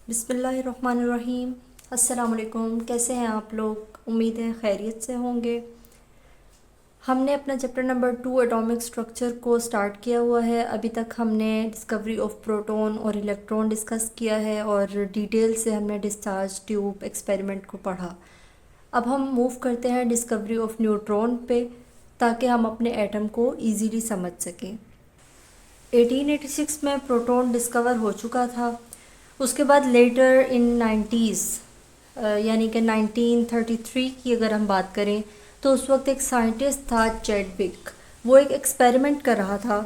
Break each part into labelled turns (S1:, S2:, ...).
S1: बिस्मिल्लाहिर्रहमानिर्रहीम। अस्सलाम वालेकुम। कैसे हैं आप लोग? उम्मीद है खैरियत से होंगे। हमने अपना चैप्टर नंबर 2 एटॉमिक स्ट्रक्चर को स्टार्ट किया हुआ है। अभी तक हमने डिस्कवरी ऑफ प्रोटॉन और इलेक्ट्रॉन डिस्कस किया है और डिटेल से हमने डिस्चार्ज ट्यूब एक्सपेरिमेंट को पढ़ा। अब हम मूव करते हैं डिस्कवरी ऑफ न्यूट्रॉन पे, ताकि हम अपने एटम को ईज़िली समझ सकें। 1886 में प्रोटॉन डिस्कवर हो चुका था। उसके बाद लेटर इन 90s यानी कि 1933 की अगर हम बात करें तो उस वक्त एक साइंटिस्ट था चैडविक। वो एक एक्सपेरिमेंट कर रहा था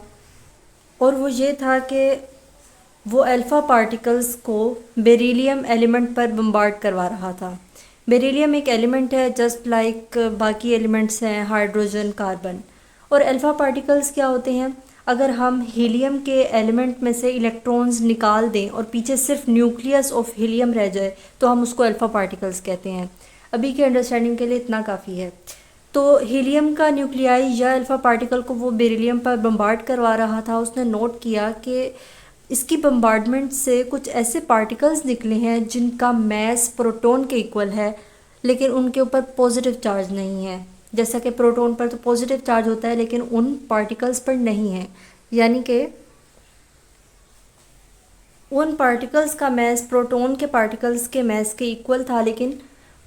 S1: और वो ये था कि वो अल्फ़ा पार्टिकल्स को बेरिलियम एलिमेंट पर बम्बार्ड करवा रहा था। बेरिलियम एक एलिमेंट है जस्ट लाइक बाकी एलिमेंट्स हैं हाइड्रोजन, कार्बन। और अल्फ़ा पार्टिकल्स क्या होते हैं? अगर हम हीलियम के एलिमेंट में से इलेक्ट्रॉन्स निकाल दें और पीछे सिर्फ न्यूक्लियस ऑफ हीलियम रह जाए तो हम उसको अल्फ़ा पार्टिकल्स कहते हैं। अभी के अंडरस्टैंडिंग के लिए इतना काफ़ी है। तो हीलियम का न्यूक्लियाई या अल्फ़ा पार्टिकल को वो बेरिलियम पर बम्बार्ड करवा रहा था। उसने नोट किया कि इसकी बम्बार्डमेंट से कुछ ऐसे पार्टिकल्स निकले हैं जिनका मैस प्रोटॉन के इक्वल है, लेकिन उनके ऊपर पॉजिटिव चार्ज नहीं है। जैसा कि प्रोटॉन पर तो पॉजिटिव चार्ज होता है लेकिन उन पार्टिकल्स पर नहीं है। यानी कि उन पार्टिकल्स का मैस प्रोटॉन के पार्टिकल्स के मैस के इक्वल था, लेकिन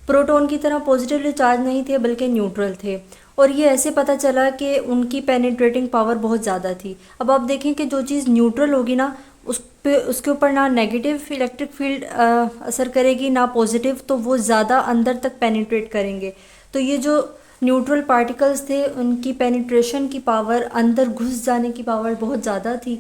S1: प्रोटॉन की तरह पॉजिटिवली चार्ज नहीं थे बल्कि न्यूट्रल थे। और ये ऐसे पता चला कि उनकी पेनिट्रेटिंग पावर बहुत ज़्यादा थी। अब आप देखें कि जो चीज़ न्यूट्रल होगी ना, उस पे उसके ऊपर ना नेगेटिव इलेक्ट्रिक फील्ड असर करेगी ना पॉजिटिव, तो वो ज़्यादा अंदर तक पेनिट्रेट करेंगे। तो ये जो न्यूट्रल पार्टिकल्स थे उनकी पेनिट्रेशन की पावर, अंदर घुस जाने की पावर बहुत ज़्यादा थी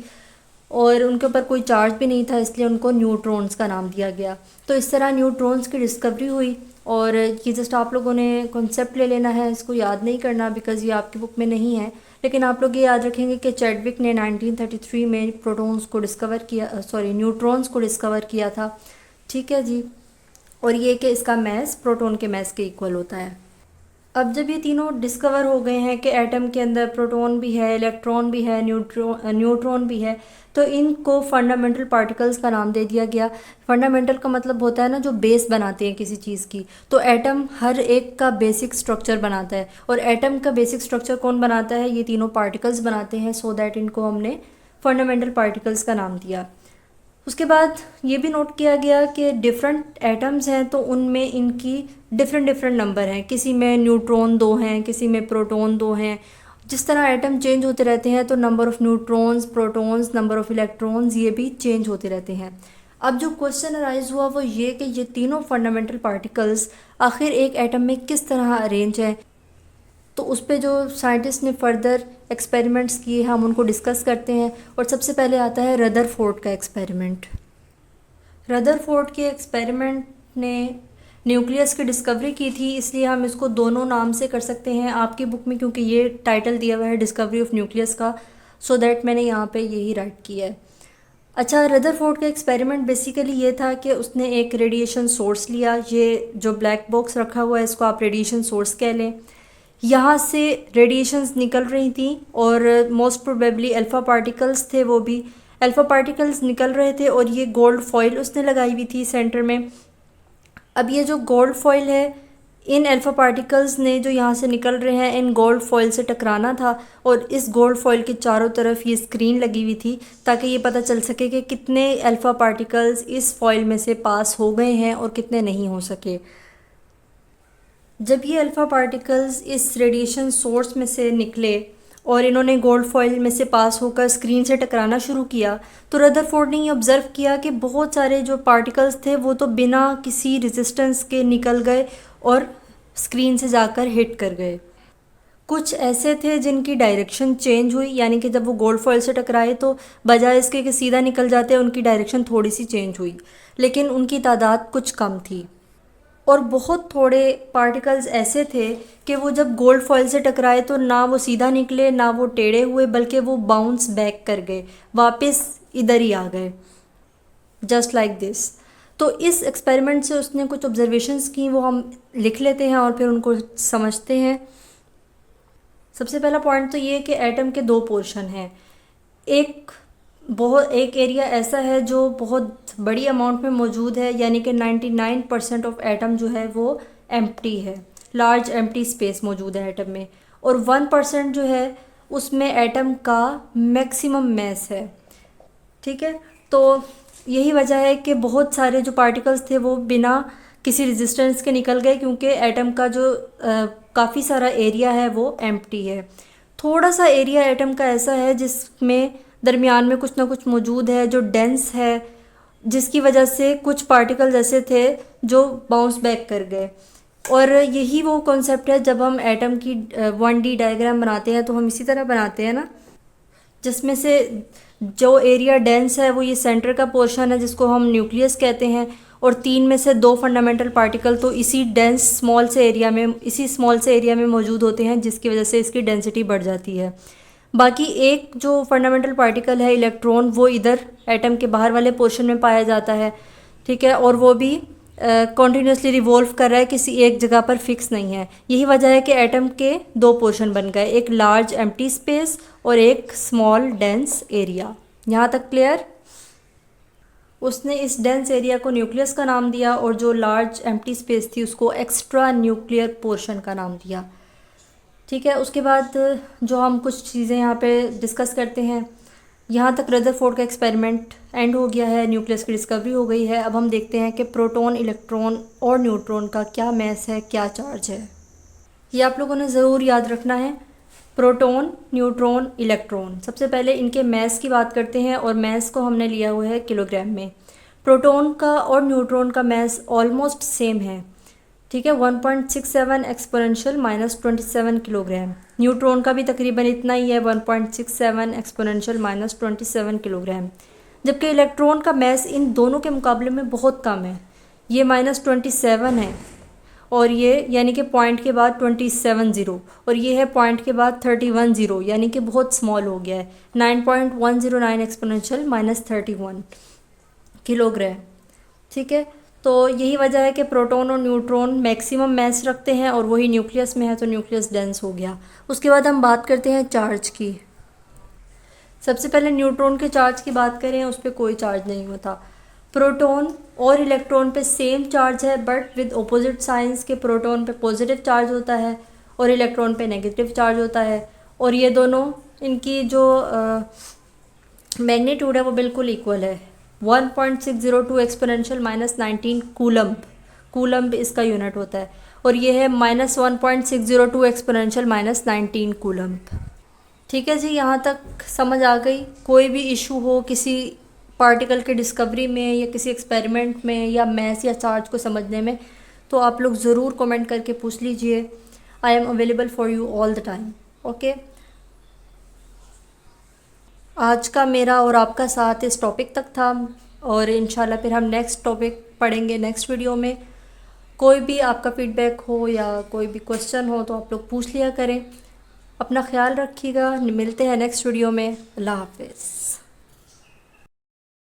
S1: और उनके ऊपर कोई चार्ज भी नहीं था, इसलिए उनको न्यूट्रॉन्स का नाम दिया गया। तो इस तरह न्यूट्रॉन्स की डिस्कवरी हुई। और ये जस्ट आप लोगों ने कॉन्सेप्ट ले लेना है, इसको याद नहीं करना बिकॉज़ ये आपकी बुक में नहीं है। लेकिन आप लोग ये याद रखेंगे कि चैडविक ने 1933 में प्रोटॉन्स को डिस्कवर किया, न्यूट्रॉन्स को डिस्कवर किया था। ठीक है जी। और ये कि इसका मैस प्रोटॉन के मैस के इक्वल होता है। अब जब ये तीनों डिस्कवर हो गए हैं कि एटम के अंदर प्रोटॉन भी है, इलेक्ट्रॉन भी है, न्यूट्रॉन भी है, तो इनको फंडामेंटल पार्टिकल्स का नाम दे दिया गया। फंडामेंटल का मतलब होता है ना जो बेस बनाते हैं किसी चीज़ की। तो एटम हर एक का बेसिक स्ट्रक्चर बनाता है और एटम का बेसिक स्ट्रक्चर कौन बनाता है? ये तीनों पार्टिकल्स बनाते हैं। सो दैट इनको हमने फंडामेंटल पार्टिकल्स का नाम दिया। उसके बाद ये भी नोट किया गया कि डिफरेंट एटम्स हैं तो उनमें इनकी डिफरेंट डिफरेंट नंबर हैं। किसी में न्यूट्रॉन 2 हैं, किसी में प्रोटॉन 2 हैं। जिस तरह एटम चेंज होते रहते हैं तो number of neutrons, protons, number of electrons ये भी चेंज होते रहते हैं। अब जो क्वेश्चन अराइज हुआ वो ये कि ये तीनों फंडामेंटल पार्टिकल्स आखिर एक एटम में किस तरह अरेंज हैं। तो उस पे जो साइंटिस्ट ने फर्दर एक्सपेरिमेंट्स किए हम उनको डिस्कस करते हैं। और सबसे पहले आता है रदरफोर्ड का एक्सपेरिमेंट। रदरफोर्ड के एक्सपेरिमेंट ने न्यूक्लियस की डिस्कवरी की थी, इसलिए हम इसको दोनों नाम से कर सकते हैं आपकी बुक में, क्योंकि ये टाइटल दिया हुआ है डिस्कवरी ऑफ न्यूक्लियस का। सो दैट मैंने यहाँ पे यही राइट किया है। अच्छा, रदरफोर्ड का एक्सपेरिमेंट बेसिकली ये था कि उसने एक रेडिएशन सोर्स लिया। ये जो ब्लैक बॉक्स रखा हुआ है इसको आप रेडिएशन सोर्स कह लें। यहाँ से रेडिएशंस निकल रही थी और मोस्ट प्रोबेबली अल्फ़ा पार्टिकल्स थे, वो भी अल्फ़ा पार्टिकल्स निकल रहे थे। और ये गोल्ड फॉइल उसने लगाई हुई थी सेंटर में। अब ये जो गोल्ड फॉइल है, इन अल्फ़ा पार्टिकल्स ने जो यहाँ से निकल रहे हैं इन गोल्ड फॉइल से टकराना था। और इस गोल्ड फॉइल के चारों तरफ ये स्क्रीन लगी हुई थी ताकि ये पता चल सके कि कितने अल्फ़ा पार्टिकल्स इस फॉइल में से पास हो गए हैं और कितने नहीं हो सके। जब ये अल्फ़ा पार्टिकल्स इस रेडिएशन सोर्स में से निकले और इन्होंने गोल्ड फॉइल में से पास होकर स्क्रीन से टकराना शुरू किया, तो रदरफोर्ड ने ये ऑब्ज़र्व किया कि बहुत सारे जो पार्टिकल्स थे वो तो बिना किसी रेजिस्टेंस के निकल गए और स्क्रीन से जाकर हिट कर गए। कुछ ऐसे थे जिनकी डायरेक्शन चेंज हुई, यानी कि जब वो गोल्ड फॉइल से टकराए तो बजाय इसके कि सीधा निकल जाते उनकी डायरेक्शन थोड़ी सी चेंज हुई, लेकिन उनकी तादाद कुछ कम थी। और बहुत थोड़े पार्टिकल्स ऐसे थे कि वो जब गोल्ड फॉइल से टकराए तो ना वो सीधा निकले ना वो टेढ़े हुए, बल्कि वो बाउंस बैक कर गए, वापस इधर ही आ गए, जस्ट लाइक दिस। तो इस एक्सपेरिमेंट से उसने कुछ ऑब्जर्वेशंस की, वो हम लिख लेते हैं और फिर उनको समझते हैं। सबसे पहला पॉइंट तो ये कि एटम के दो पोर्शन हैं। एक बहुत एक एरिया ऐसा है जो बहुत बड़ी अमाउंट में मौजूद है, यानी कि 99% ऑफ एटम जो है वो एम्प्टी है, लार्ज एम्प्टी स्पेस मौजूद है एटम में। और 1% जो है उसमें एटम का मैक्सिमम मैस है। ठीक है, तो यही वजह है कि बहुत सारे जो पार्टिकल्स थे वो बिना किसी रेजिस्टेंस के निकल गए, क्योंकि एटम का जो काफ़ी सारा एरिया है वो एम्प्टी है। थोड़ा सा एरिया एटम का ऐसा है जिसमें दरमियान में कुछ ना कुछ मौजूद है जो डेंस है, जिसकी वजह से कुछ पार्टिकल्स ऐसे थे जो बाउंस बैक कर गए। और यही वो कॉन्सेप्ट है, जब हम एटम की 1D डायग्राम बनाते हैं तो हम इसी तरह बनाते हैं ना, जिसमें से जो एरिया डेंस है वो ये सेंटर का पोर्शन है जिसको हम न्यूक्लियस कहते हैं, और 3 में से 2 फंडामेंटल पार्टिकल तो इसी डेंस स्मॉल से एरिया में मौजूद होते हैं, जिसकी वजह से इसकी डेंसिटी बढ़ जाती है। बाकी एक जो फंडामेंटल पार्टिकल है इलेक्ट्रॉन, वो इधर एटम के बाहर वाले पोर्शन में पाया जाता है। ठीक है, और वो भी कॉन्टीन्यूसली रिवॉल्व कर रहा है, किसी एक जगह पर फिक्स नहीं है। यही वजह है कि एटम के 2 पोर्शन बन गए, एक लार्ज एम्प्टी स्पेस और एक स्मॉल डेंस एरिया। यहाँ तक क्लियर? उसने इस डेंस एरिया को न्यूक्लियस का नाम दिया और जो लार्ज एम्प्टी स्पेस थी उसको एक्स्ट्रा न्यूक्लियर पोर्शन का नाम दिया। ठीक है, उसके बाद जो हम कुछ चीज़ें यहाँ पे डिस्कस करते हैं, यहाँ तक रदरफोर्ड का एक्सपेरिमेंट एंड हो गया है, न्यूक्लियस की डिस्कवरी हो गई है। अब हम देखते हैं कि प्रोटॉन, इलेक्ट्रॉन और न्यूट्रॉन का क्या मैस है, क्या चार्ज है। ये आप लोगों ने ज़रूर याद रखना है, प्रोटॉन, न्यूट्रॉन, इलेक्ट्रॉन। सबसे पहले इनके मैस की बात करते हैं, और मैस को हमने लिया हुआ है किलोग्राम में। प्रोटॉन का और न्यूट्रॉन का मैस ऑलमोस्ट सेम है। ठीक है, 1.67 एक्सपोनेंशियल माइनस 27 किलोग्राम। न्यूट्रॉन का भी तकरीबन इतना ही है, 1.67 एक्सपोनेंशियल माइनस 27 किलोग्राम। जबकि इलेक्ट्रॉन का मैस इन दोनों के मुकाबले में बहुत कम है, ये -27 है, और ये यानी कि पॉइंट के बाद 27 ज़ीरो, और ये है पॉइंट के बाद 31 ज़ीरो, यानी कि बहुत स्मॉल हो गया है, 9.109 एक्सपोनेंशियल माइनस 31 किलोग्राम। ठीक है, तो यही वजह है कि प्रोटॉन और न्यूट्रॉन मैक्सिमम मैस रखते हैं, और वही न्यूक्लियस में है तो न्यूक्लियस डेंस हो गया। उसके बाद हम बात करते हैं चार्ज की। सबसे पहले न्यूट्रॉन के चार्ज की बात करें, उस पर कोई चार्ज नहीं होता। प्रोटॉन और इलेक्ट्रॉन पे सेम चार्ज है, बट विद ऑपोजिट साइंस के प्रोटॉन पे पॉजिटिव चार्ज होता है और इलेक्ट्रॉन पे नेगेटिव चार्ज होता है, और ये दोनों इनकी जो मैग्नीट्यूड है वो बिल्कुल इक्वल है। 1.602 एक्सपोनेंशियल माइनस 19 कूलम्ब, कूलम्ब इसका यूनिट होता है, और ये है -1.602 एक्सपोनेंशियल माइनस 19 कूलम्ब। ठीक है जी, यहाँ तक समझ आ गई? कोई भी इशू हो किसी पार्टिकल के डिस्कवरी में या किसी एक्सपेरिमेंट में या मैथ या चार्ज को समझने में, तो आप लोग ज़रूर कमेंट करके पूछ लीजिए। I am available for you all the time. Okay, आज का मेरा और आपका साथ इस टॉपिक तक था, और इंशाल्लाह फिर हम नेक्स्ट टॉपिक पढ़ेंगे नेक्स्ट वीडियो में। कोई भी आपका फीडबैक हो या कोई भी क्वेश्चन हो तो आप लोग पूछ लिया करें। अपना ख्याल रखिएगा, मिलते हैं नेक्स्ट वीडियो में। अल्लाह हाफिज़।